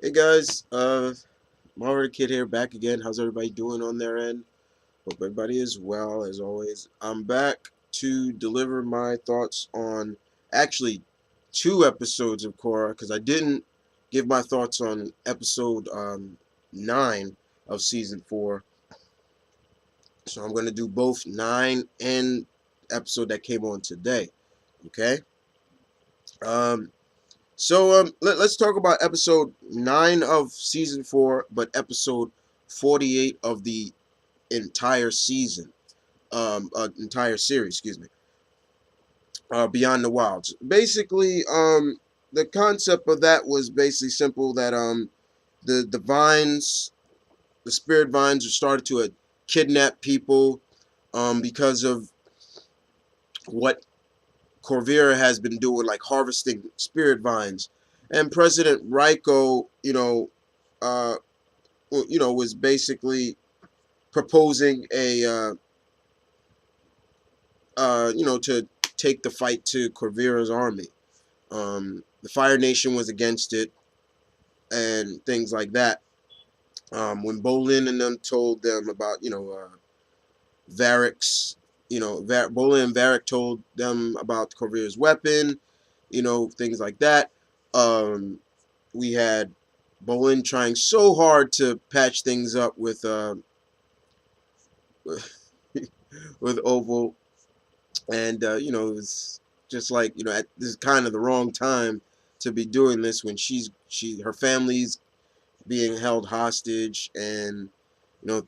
Hey guys, Mario Kid here, back again. How's everybody doing on their end? Hope everybody is well, as always. I'm back to deliver my thoughts on actually two episodes of Korra, because I didn't give my thoughts on episode 9 of season 4. So I'm going to do both 9 and episode that came on today. Okay? Um, let's talk about episode 9 of season 4, but episode 48 of the entire season, entire series, excuse me, Beyond the Wilds. Basically, the concept of that was basically simple that the vines, the spirit vines, started to kidnap people, because of what Corvira has been doing, like harvesting spirit vines, and President Raiko, uh, was basically proposing to take the fight to Corvira's army. The Fire Nation was against it and things like that. When Bolin and them told them about, Varric's, Bolin and Varric told them about Corvira's weapon, things like that. Um, we had Bolin trying so hard to patch things up with with Oval, and it was just like, this is kind of the wrong time to be doing this when her family's being held hostage, and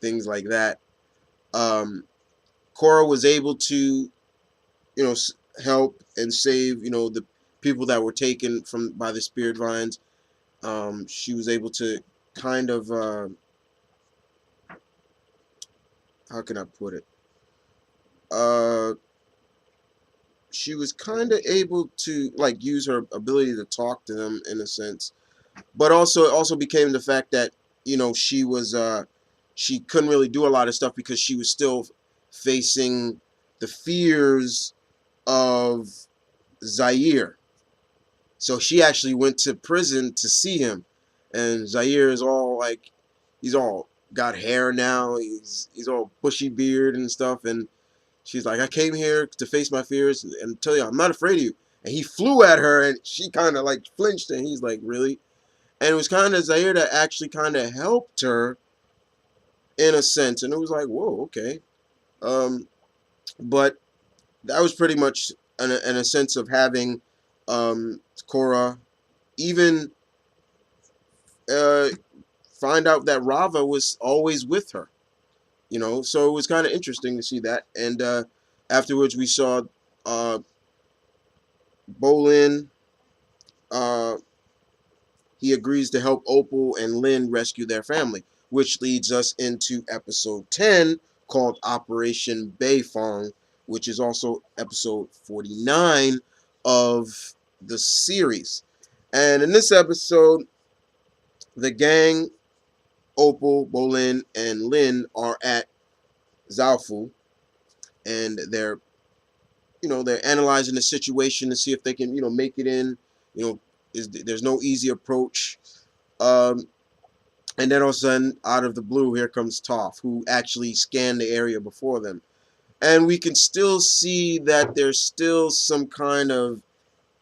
things like that. um Korra was able to help and save the people that were taken from by the spirit vines. She was able to kind of, how can I put it, uh she was kind of able to like use her ability to talk to them in a sense, but also it also became the fact that she couldn't really do a lot of stuff because she was still facing the fears of Zaire. So she actually went to prison to see him, and Zaire is all like, he's all got hair now, he's all bushy beard and stuff, and she's like, I came here to face my fears and tell you I'm not afraid of you. And he flew at her, and she kind of like flinched, and he's like, really? And it was kind of Zaire that actually kind of helped her in a sense, and it was like, whoa, okay. Um, but that was pretty much in a sense of having Korra even uh, find out that Rava was always with her. So it was kind of interesting to see that. And afterwards, we saw uh, Bolin. Uh, he agrees to help Opal and Lin rescue their family, which leads us into episode 10 called Operation Beifong, which is also episode 49 of the series. And in this episode, the gang, Opal, Bolin, and Lin, are at Zaofu, and they're analyzing the situation to see if they can make it in. There's no easy approach. Um, And then all of a sudden, out of the blue, here comes Toph, who actually scanned the area before them. And we can still see that there's still some kind of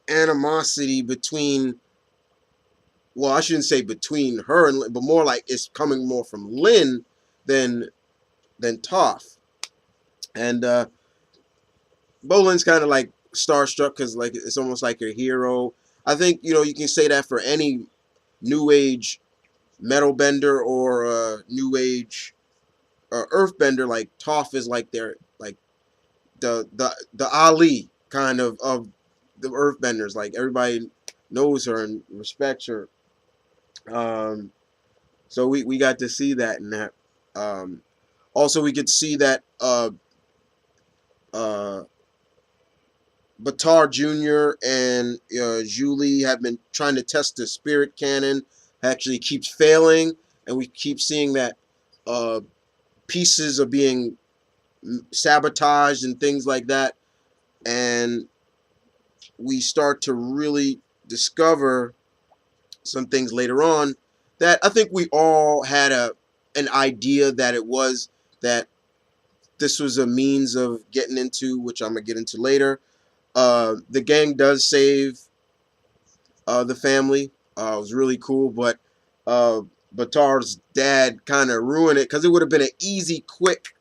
animosity between, well, I shouldn't say between her and Lin, but more like it's coming more from Lin than Toph. And Bolin's kind of like starstruck because like it's almost like a hero. I think you can say that for any new age metal bender or new age earthbender. Like Toph is like their like the Ali kind of the earthbenders. Like everybody knows her and respects her. Um, so we got to see that in that. Um, Also, we could see that uh, Batar Jr. and Julie have been trying to test the spirit cannon. Actually, keeps failing, and we keep seeing that uh, pieces are being sabotaged and things like that. And we start to really discover some things later on that I think we all had an idea that it was that this was a means of getting into, which I'm gonna get into later. The gang does save the family. It was really cool, but uh, Batar's dad kind of ruined it because it would have been an easy, quick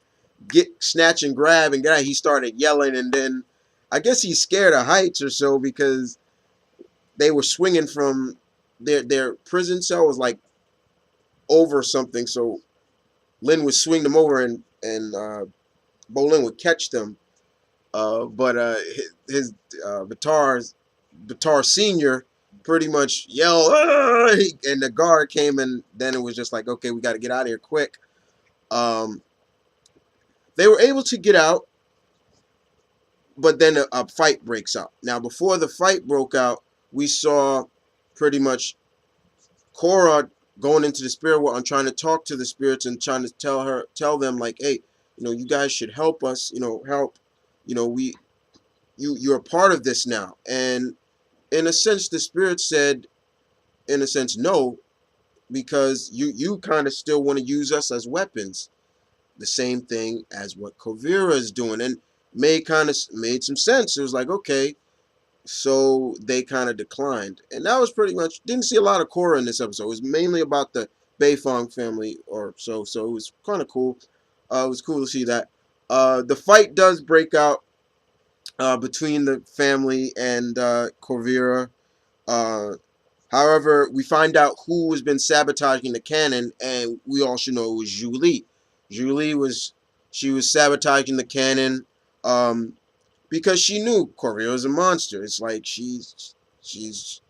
get snatch and grab and get out. He started yelling, and then I guess he's scared of heights or so because they were swinging from their prison cell was like over something, so Lin would swing them over and Bolin would catch them. But his Batar Senior pretty much yelled, "Ah!" And the guard came, and then it was just like, okay, we got to get out of here quick. Um, they were able to get out, but then a fight breaks out. Now, before the fight broke out, we saw pretty much Korra going into the spirit world and trying to talk to the spirits and trying to tell them like, hey, you guys should help us, help, we you're a part of this now. And in a sense, the spirit said, in a sense, no, because you kind of still want to use us as weapons. The same thing as what Kovira is doing, and made some sense. It was like, okay, so they kind of declined, and that was pretty much. Didn't see a lot of Korra in this episode. It was mainly about the Beifong family or so. So it was kind of cool. It was cool to see that. The fight does break out between the family and Corvira. Uh, However, we find out who has been sabotaging the cannon, and we all should know it was Julie. Julie was sabotaging the cannon um, because she knew Corvira was a monster. It's like she's she's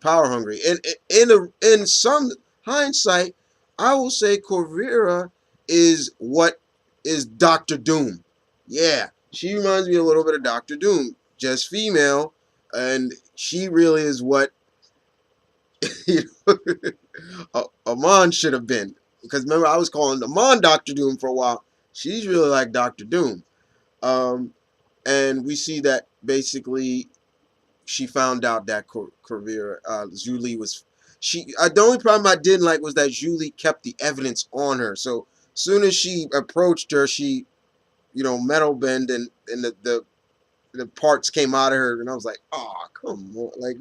power hungry. And in some hindsight, I will say Corvira is what is Doctor Doom. Yeah, she reminds me a little bit of Doctor Doom, just female, and she really is what you know, Amon should have been. Because remember, I was calling Amon Doctor Doom for a while. She's really like Doctor Doom. Um, and we see that basically she found out that Corvira, Julie was. The only problem I didn't like was that Julie kept the evidence on her. So soon as she approached her, she, metal bend and the parts came out of her, and I was like, oh, come on. Like,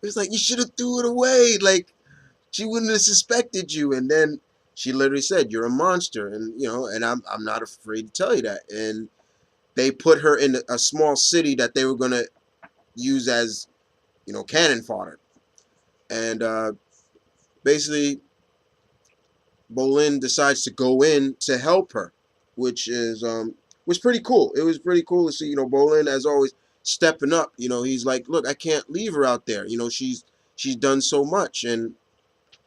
it's like, you should have threw it away. Like, she wouldn't have suspected you. And then she literally said, "You're a monster," and and I'm not afraid to tell you that. And they put her in a small city that they were gonna use as cannon fodder. And basically, Bolin decides to go in to help her, which was pretty cool. It was pretty cool to see Bolin as always stepping up. He's like, "Look, I can't leave her out there. She's done so much." And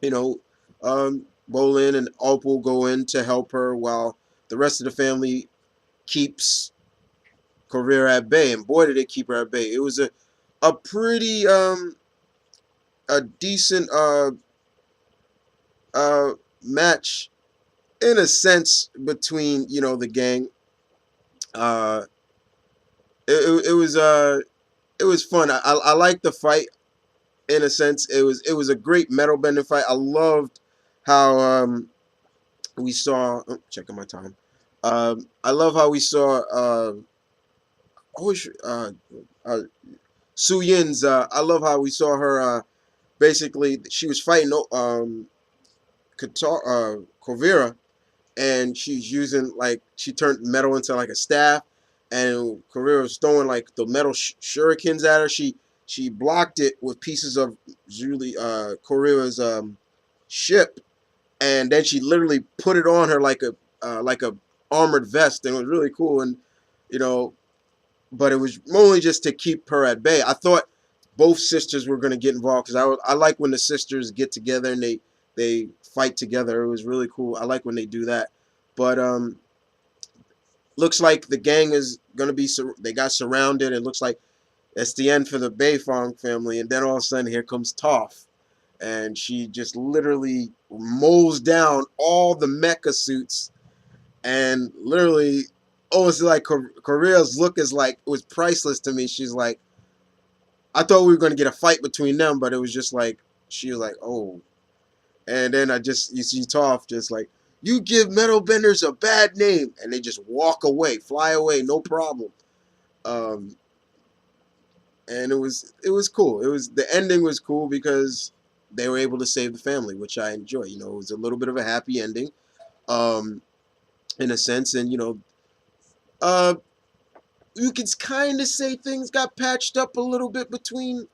you know, Bolin and Opal go in to help her while the rest of the family keeps Corvira at bay. And boy, did they keep her at bay. It was a pretty a decent match in a sense between the gang. Uh, it was fun. I liked the fight in a sense. It was a great metal bending fight. I loved how we saw. Oh, checking my time. I love how we saw. Always, uh, Su Yin's. I love how we saw her. Basically, she was fighting Kovira, and she's using like she turned metal into like a staff, and Kovira was throwing like the metal shurikens at her. She blocked it with pieces of Julie Kovira's ship, and then she literally put it on her like a armored vest, and it was really cool. And you know, but it was only just to keep her at bay. I thought both sisters were going to get involved because I like when the sisters get together and they fight together. It was really cool. I like when they do that. But looks like the gang is going to be they got surrounded. It looks like it's the end for the Beifong family, and then all of a sudden here comes Toph, and she just literally mows down all the mecha suits, and literally, oh, it's like Korea's look is like it was priceless to me. She's like, I thought we were going to get a fight between them, but it was just like she was like, oh, And then you see Toph just like, you give metal benders a bad name, and they just walk away, fly away, no problem. Um, and it was cool. It was the ending was cool because they were able to save the family, which I enjoy. It was a little bit of a happy ending, um, in a sense, and uh, you could kind of say things got patched up a little bit between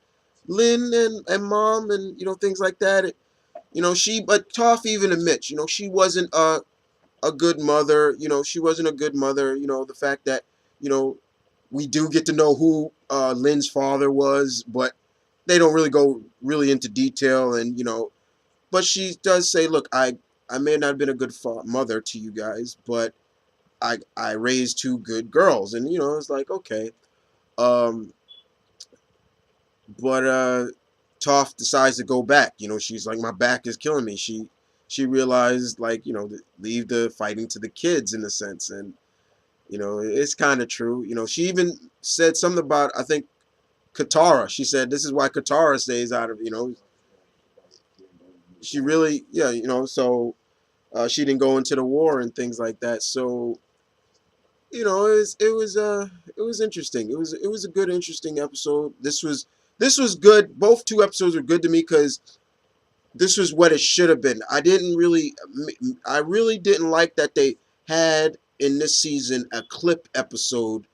Lynn and Mom, and things like that. But Toph even admits, she wasn't a good mother. She wasn't a good mother. The fact that you know we do get to know who Lynn's father was, but they don't really go really into detail. And but she does say, "Look, I may not have been a good mother to you guys, but I raised two good girls." And it's like, okay. Um, but Toph decides to go back. She's like, my back is killing me. She realized, like, leave the fighting to the kids in a sense. And it's kind of true. She even said something about, I think, Katara. She said this is why Katara stays out of. She really, yeah, so she didn't go into the war and things like that. So it was interesting. It was a good, interesting episode. This was good. Both two episodes were good to me because this was what it should have been. I really didn't like that they had in this season a clip episode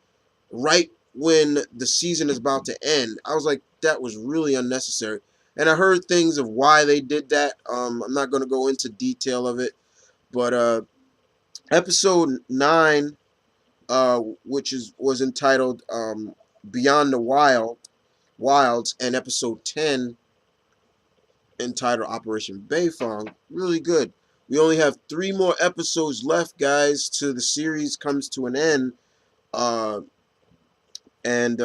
right when the season is about to end. I was like, that was really unnecessary. And I heard things of why they did that. I'm not going to go into detail of it, but episode 9, which was entitled Beyond the Wilds, and episode 10 entitled Operation Beifong, really good. We only have 3 more episodes left, guys, till the series comes to an end. Uh, and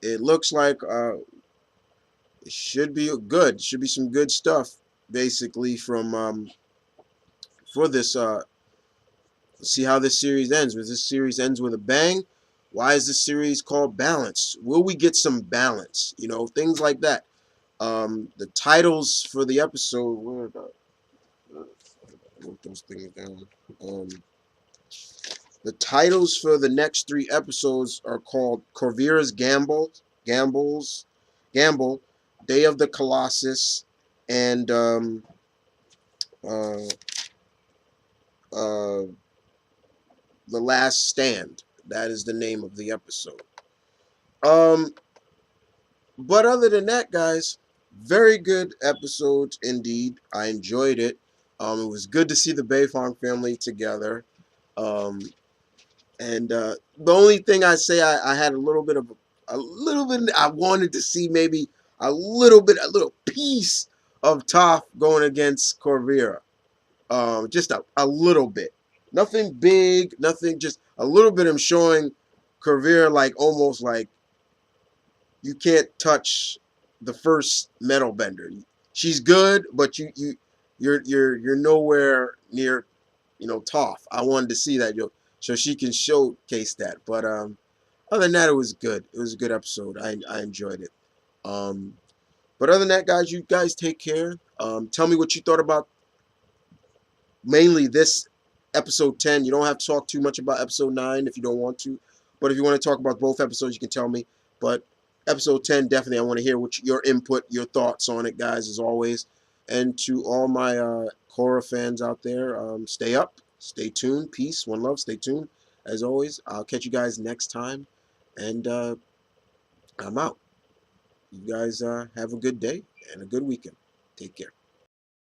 it looks like it should be good. Should be some good stuff, basically, from for this. See how this series ends. If this series ends with a bang, why is this series called Balance? Will we get some balance? Things like that. The titles for the episode. Where wrote those things down. Um, the titles for the next 3 episodes are called Corvira's Gamble, Day of the Colossus, and uh, uh, The Last Stand. That is the name of the episode. Um, but other than that, guys, very good episodes indeed. I enjoyed it. It was good to see the Beifong family together. Um, And the only thing I say, I had a little bit. I wanted to see maybe a little piece of Toph going against Corvira. Just a little bit. Nothing big. Nothing. Just a little bit. Of showing Corvira like almost like you can't touch the first metal bender. She's good, but you're nowhere near Toph. I wanted to see that, so she can showcase that. But other than that, it was good. It was a good episode. I enjoyed it. Um, but other than that, guys, you guys take care. Tell me what you thought about mainly this episode 10. You don't have to talk too much about episode 9 if you don't want to. But if you want to talk about both episodes, you can tell me. But episode 10, definitely, I want to hear your input, your thoughts on it, guys, as always. And to all my Korra fans out there, stay up, stay tuned, peace, one love, stay tuned. As always, I'll catch you guys next time. And I'm out. You guys have a good day and a good weekend. Take care.